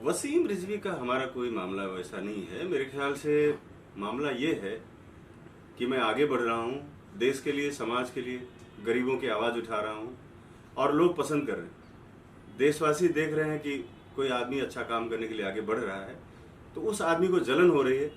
वसीम रिजवी का हमारा कोई मामला वैसा नहीं है। मेरे ख्याल से मामला ये है कि मैं आगे बढ़ रहा हूँ, देश के लिए, समाज के लिए, गरीबों की आवाज़ उठा रहा हूँ और लोग पसंद कर रहे हैं। देशवासी देख रहे हैं कि कोई आदमी अच्छा काम करने के लिए आगे बढ़ रहा है, तो उस आदमी को जलन हो रही है।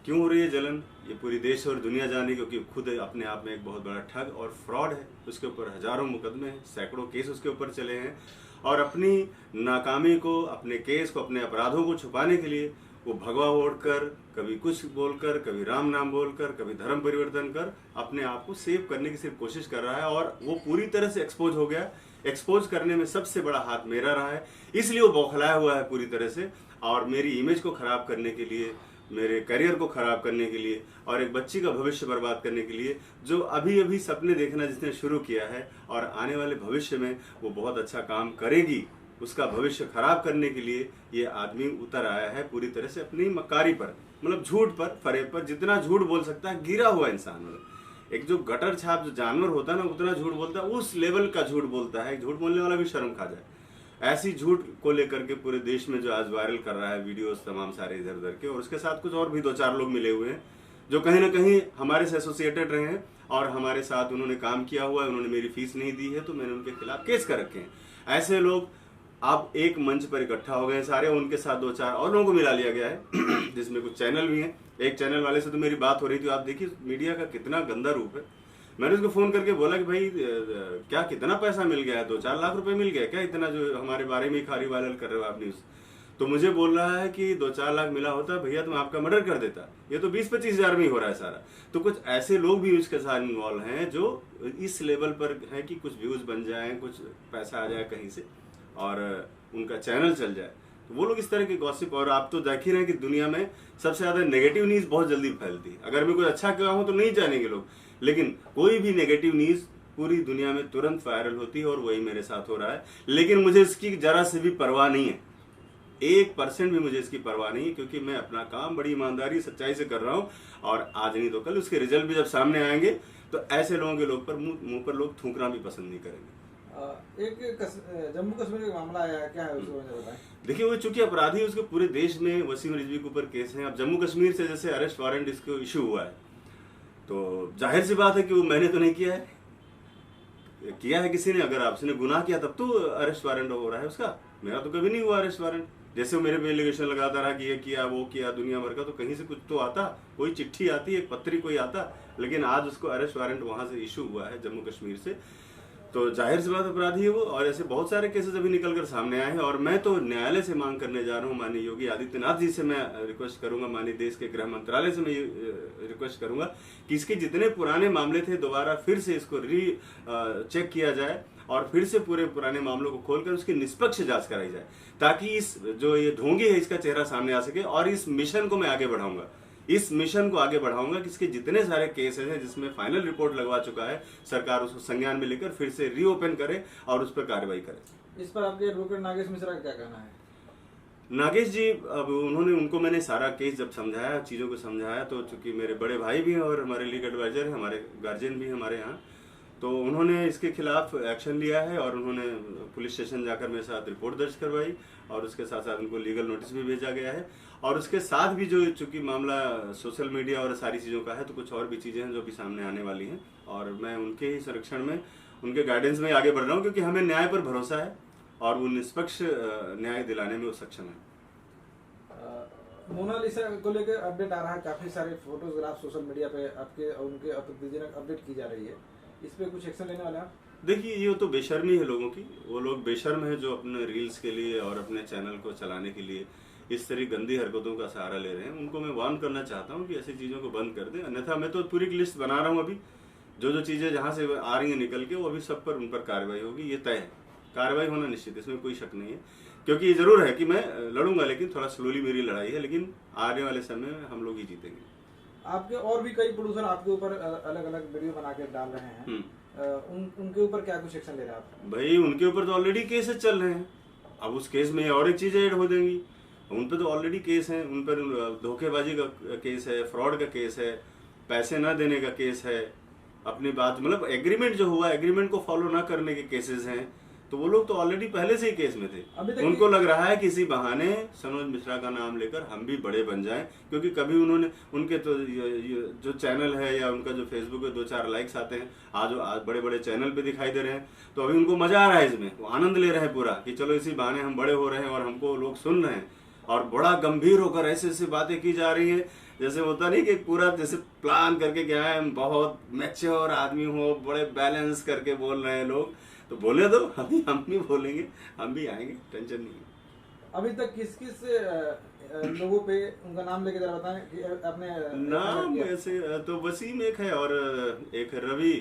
क्यों हो रही है जलन, ये पूरी देश और दुनिया जाने, क्योंकि खुद अपने आप में एक बहुत बड़ा ठग और फ्रॉड है। उसके ऊपर हजारों मुकदमे हैं, सैकड़ों केस उसके ऊपर चले हैं और अपनी नाकामी को, अपने केस को, अपने अपराधों को छुपाने के लिए वो भगवा ओढ़कर, कभी कुछ बोलकर, कभी राम नाम बोलकर, कभी धर्म परिवर्तन कर अपने आप को सेव करने की सिर्फ कोशिश कर रहा है और वो पूरी तरह से एक्सपोज हो गया। एक्सपोज करने में सबसे बड़ा हाथ मेरा रहा है, इसलिए वो बौखलाया हुआ है पूरी तरह से और मेरी इमेज को खराब करने के लिए, मेरे करियर को खराब करने के लिए और एक बच्ची का भविष्य बर्बाद करने के लिए, जो अभी अभी सपने देखना जिसने शुरू किया है और आने वाले भविष्य में वो बहुत अच्छा काम करेगी, उसका भविष्य खराब करने के लिए ये आदमी उतर आया है पूरी तरह से अपनी मक्कारी पर, मतलब झूठ पर, फरेब पर। जितना झूठ बोल सकता है, गिरा हुआ इंसान, मतलब एक जो गटर छाप जो जानवर होता है ना, उतना झूठ बोलता है, उस लेवल का झूठ बोलता है। झूठ बोलने वाला भी शर्म खा जाए। ऐसी झूठ को लेकर के पूरे देश में जो आज वायरल कर रहा है वीडियोस तमाम सारे इधर उधर के, और उसके साथ कुछ और भी 2-4 लोग मिले हुए हैं जो कहीं ना कहीं हमारे से एसोसिएटेड रहे हैं और हमारे साथ उन्होंने काम किया हुआ है। उन्होंने मेरी फीस नहीं दी है तो मैंने उनके खिलाफ केस कर रखे हैं। ऐसे लोग अब एक मंच पर इकट्ठा हो गए हैं सारे, उनके साथ 2-4 और लोगों को मिला लिया गया है जिसमें कुछ चैनल भी हैं। एक चैनल वाले से तो मेरी बात हो रही थी, आप देखिए मीडिया का कितना गंदा रूप है। मैंने उसको फोन करके बोला कि भाई क्या कितना पैसा मिल गया है, 2-4 लाख रुपए मिल गया क्या, इतना जो हमारे बारे में खाली वायरल कर रहे हो आप न्यूज। तो मुझे बोल रहा है कि 2-4 लाख मिला होता भैया तो मैं आपका मर्डर कर देता, ये तो 20-25 हजार में ही हो रहा है सारा। तो कुछ ऐसे लोग भी उसके साथ इन्वॉल्व हैं जो इस लेवल पर है कि कुछ व्यूज बन जाए, कुछ पैसा आ जाए कहीं से और उनका चैनल चल जाए। तो वो लोग इस तरह के गॉसिप, और आप तो देख ही रहे हैं कि दुनिया में सबसे ज्यादा नेगेटिव न्यूज बहुत जल्दी फैलती है। अगर मैं कुछ अच्छा किया हूं तो नहीं जानेंगे लोग, लेकिन कोई भी नेगेटिव न्यूज पूरी दुनिया में तुरंत वायरल होती है और वही मेरे साथ हो रहा है। लेकिन मुझे इसकी जरा से भी परवाह नहीं है, 1% भी मुझे इसकी परवाह नहीं है, क्योंकि मैं अपना काम बड़ी ईमानदारी सच्चाई से कर रहा हूं और आज नहीं तो कल उसके रिजल्ट भी जब सामने आएंगे तो ऐसे लोगों के लोग पर मुंह पर लोग थूकना भी पसंद नहीं करेंगे। एक जम्मू कश्मीर का मामला आया है, क्या है उसको मुझे बताएं। देखिए, वो चूंकि अपराधी उसके पूरे देश में वसीम रिजवी के ऊपर केस है। अब जम्मू कश्मीर से जैसे अरेस्ट वारंट इसको इशू हुआ है तो जाहिर सी बात है कि वो मैंने तो नहीं किया है, किया है किसी ने। अगर आपने गुनाह किया तब तो अरेस्ट वारंट हो रहा है उसका, मेरा तो कभी नहीं हुआ अरेस्ट वारंट। जैसे वो मेरे पे एलिगेशन लगाता रहा कि ये किया वो किया दुनिया भर का, तो कहीं से कुछ तो आता, कोई चिट्ठी आती, एक पत्री कोई आता, लेकिन आज उसको अरेस्ट वारंट वहां से इशू हुआ है जम्मू कश्मीर से, तो जाहिर सी बात अपराधी है वो। और ऐसे बहुत सारे केसेस अभी निकल कर सामने आए हैं और मैं तो न्यायालय से मांग करने जा रहा हूँ, माननीय योगी आदित्यनाथ जी से मैं रिक्वेस्ट करूंगा, माननीय देश के गृह मंत्रालय से मैं रिक्वेस्ट करूंगा कि इसके जितने पुराने मामले थे दोबारा फिर से इसको चेक किया जाए और फिर से पूरे पुराने मामलों को खोलकर उसकी निष्पक्ष जांच कराई जाए, ताकि इस जो ये ढोंगी है इसका चेहरा सामने आ सके। और इस मिशन को मैं आगे बढ़ाऊंगा, इस मिशन को आगे बढ़ाऊंगा कि इसके जितने सारे केसेस हैं जिसमें फाइनल रिपोर्ट लगवा चुका है, सरकार उसको संज्ञान में लेकर फिर से रीओपन करे और उस पर कार्रवाई करे। इस पर आपके एडवोकेट नागेश मिश्रा का क्या कहना है? नागेश जी, अब उनको मैंने सारा केस जब समझाया, चीज़ों को समझाया, तो चूंकि मेरे बड़े भाई भी हैं और हमारे लीगल एडवाइजर हैं, हमारे गार्जियन भी हैं हमारे यहाँ, तो उन्होंने इसके खिलाफ एक्शन लिया है और उन्होंने पुलिस स्टेशन जाकर मेरे साथ रिपोर्ट दर्ज करवाई और उसके साथ साथ उनको लीगल नोटिस भी भेजा गया है। और उसके साथ भी जो चूंकि मामला सोशल मीडिया और सारी चीज़ों का है, तो कुछ और भी चीज़ें हैं जो भी सामने आने वाली हैं और मैं उनके ही संरक्षण में, उनके गाइडेंस में आगे बढ़ रहा हूँ, क्योंकि हमें न्याय पर भरोसा है और वो निष्पक्ष न्याय दिलाने में वो सक्षम है। मोनालिसा को लेकर अपडेट आ रहा है, काफी सारे फोटोग्राफ सोशल मीडिया पे आपके और उनके आपत्तिजनक अपडेट की जा रही है, इस पे कुछ एक्शन लेने वाले हैं? देखिए, ये तो बेशर्मी है लोगों की, वो लोग बेशर्म है जो अपने रील्स के लिए और अपने चैनल को चलाने के लिए इस तरह गंदी हरकतों का सहारा ले रहे हैं। उनको मैं वार्न करना चाहता हूँ कि ऐसी चीज़ों को बंद कर दें, अन्यथा मैं तो पूरी लिस्ट बना रहा हूँ अभी, जो चीज़ें जहाँ से आ रही हैं निकल के, वो अभी सब पर उन पर कार्रवाई होगी, ये तय है। कार्रवाई होना निश्चित, इसमें कोई शक नहीं है, क्योंकि ये जरूर है कि मैं लड़ूंगा, लेकिन थोड़ा स्लोली मेरी लड़ाई है, लेकिन आने वाले समय में हम लोग ही जीतेंगे। आपके और भी कई प्रोड्यूसर आपके ऊपर अलग अलग वीडियो बना के डाल रहे हैं, उनके ऊपर क्या कुछ एक्शन ले रहे हैं आप? भाई, उनके ऊपर तो ऑलरेडी केसेस चल रहे हैं, अब उस केस में और एक चीज़ें ऐड हो देंगी। उन पर तो ऑलरेडी केस है, उन पर धोखेबाजी का केस है, फ्रॉड का केस है, पैसे ना देने का केस है, अपनी बात मतलब एग्रीमेंट जो हुआ, एग्रीमेंट को फॉलो ना करने के केसेस हैं, तो वो लोग तो ऑलरेडी पहले से ही केस में अभी थे। तक उनको लग रहा है कि इसी बहाने सनोज मिश्रा का नाम लेकर हम भी बड़े बन जाएं, क्योंकि कभी उन्होंने उनके तो ये जो चैनल है या उनका जो फेसबुक पे 2-4 लाइक्स आते हैं, आज बड़े बड़े चैनल पे दिखाई दे रहे हैं, तो अभी उनको मजा आ रहा है इसमें, वो आनंद ले रहे हैं पूरा कि चलो इसी बहाने हम बड़े हो रहे हैं और हमको लोग सुन रहे हैं। और बड़ा गंभीर होकर ऐसे ऐसे बातें की जा रही है, जैसे होता नहीं कि पूरा जैसे प्लान करके क्या है, हम बहुत मैच्योर आदमी हो, बड़े बैलेंस करके बोल रहे हैं लोग। तो बोले दो, हम भी बोलेंगे, हम भी आएंगे, टेंशन नहीं है। अभी तक किस किस लोगों पे उनका नाम लेके जरा बताएं कि आपने नाम ऐसे तो वसीम एक है, और एक रवि,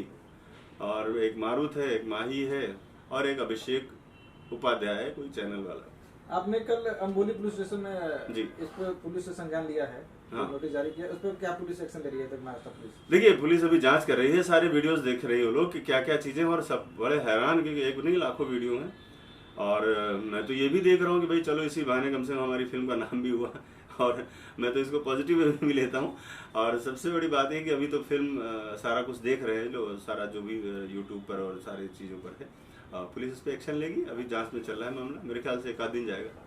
और एक मारुत है, एक माही है, और एक अभिषेक उपाध्याय है, कोई चैनल वाला। आपने कल अम्बोली पुलिस स्टेशन में जी इस पर पुलिस से संज्ञान लिया है, हाँ। नोटिस जारी किया, उस पर क्या पुलिस एक्शन ले रही है तक महाराष्ट्र पुलिस? देखिए, पुलिस अभी जांच कर रही है, सारे वीडियोस देख रही है लोग कि क्या क्या चीजें, और सब बड़े हैरान, क्योंकि एक नहीं लाखों वीडियो हैं। और मैं तो ये भी देख रहा हूँ कि भाई चलो इसी बहाने कम से कम हमारी फिल्म का नाम भी हुआ, और मैं तो इसको पॉजिटिव भी लेता हूँ। और सबसे बड़ी बात है कि अभी तो फिल्म सारा कुछ देख रहे हैं, जो सारा जो भी यूट्यूब पर और सारी चीज़ों पर है, पुलिस इस पर एक्शन लेगी। अभी जांच में चल रहा है मामला, मेरे ख्याल से 1 आध दिन जाएगा।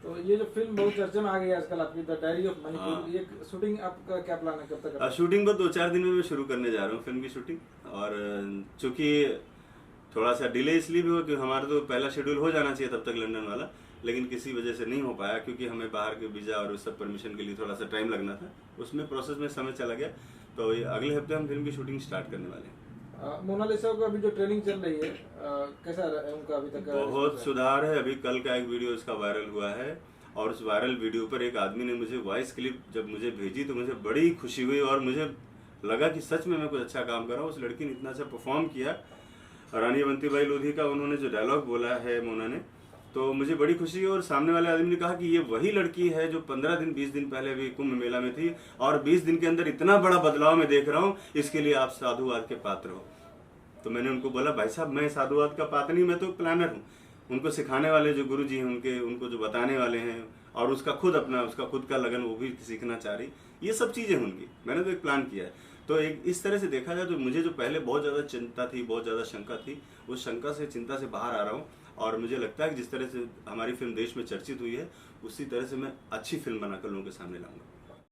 तो ये जो फिल्म बहुत चर्चे में आ गई है आजकल आपकी, द डायरी ऑफ मणिपुर, ये शूटिंग आपका क्या प्लान है, कब तक? शूटिंग बस 2-4 दिन में मैं शुरू करने जा रहा हूँ फिल्म की शूटिंग। और चूंकि थोड़ा सा डिले इसलिए भी हो कि हमारा तो पहला शेड्यूल हो जाना चाहिए तब तक लंदन वाला, लेकिन किसी वजह से नहीं हो पाया, क्योंकि हमें बाहर के वीज़ा और उस सब परमिशन के लिए थोड़ा सा टाइम लगना था, उसमें प्रोसेस में समय चला गया। तो अगले हफ्ते हम फिल्म की शूटिंग स्टार्ट करने वाले हैं। मोनालिसा को अभी जो ट्रेनिंग चल रही है, कैसा है उनका अभी तक? बहुत सुधार है। अभी कल का एक वीडियो इसका वायरल हुआ है, और उस वायरल वीडियो पर एक आदमी ने मुझे वॉइस क्लिप जब मुझे भेजी तो मुझे बड़ी खुशी हुई, और मुझे लगा कि सच में मैं कुछ अच्छा काम कर रहा हूँ। उस लड़की ने इतना अच्छा परफॉर्म किया, रानी अवंतीबाई लोधी का उन्होंने जो डायलॉग बोला है मोना ने, तो मुझे बड़ी खुशी हुई। और सामने वाले आदमी ने कहा कि ये वही लड़की है जो 15 दिन 20 दिन पहले भी कुंभ मेला में थी, और 20 दिन के अंदर इतना बड़ा बदलाव मैं देख रहा हूँ, इसके लिए आप साधुवाद के पात्र हो। तो मैंने उनको बोला, भाई साहब मैं साधुवाद का पात्र नहीं, मैं तो प्लानर हूँ। उनको सिखाने वाले जो गुरु जी हैं, उनको जो बताने वाले हैं, और उसका खुद का लगन, वो भी सीखना चाह रही, ये सब चीज़ें उनकी। मैंने तो एक प्लान किया है। तो एक इस तरह से देखा जाए तो मुझे जो पहले बहुत ज़्यादा चिंता थी, बहुत ज़्यादा शंका थी, उस शंका से, चिंता से बाहर आ रहा हूँ। और मुझे लगता है कि जिस तरह से हमारी फिल्म देश में चर्चित हुई है, उसी तरह से मैं अच्छी फिल्म बनाकर लोगों के सामने लाऊंगा।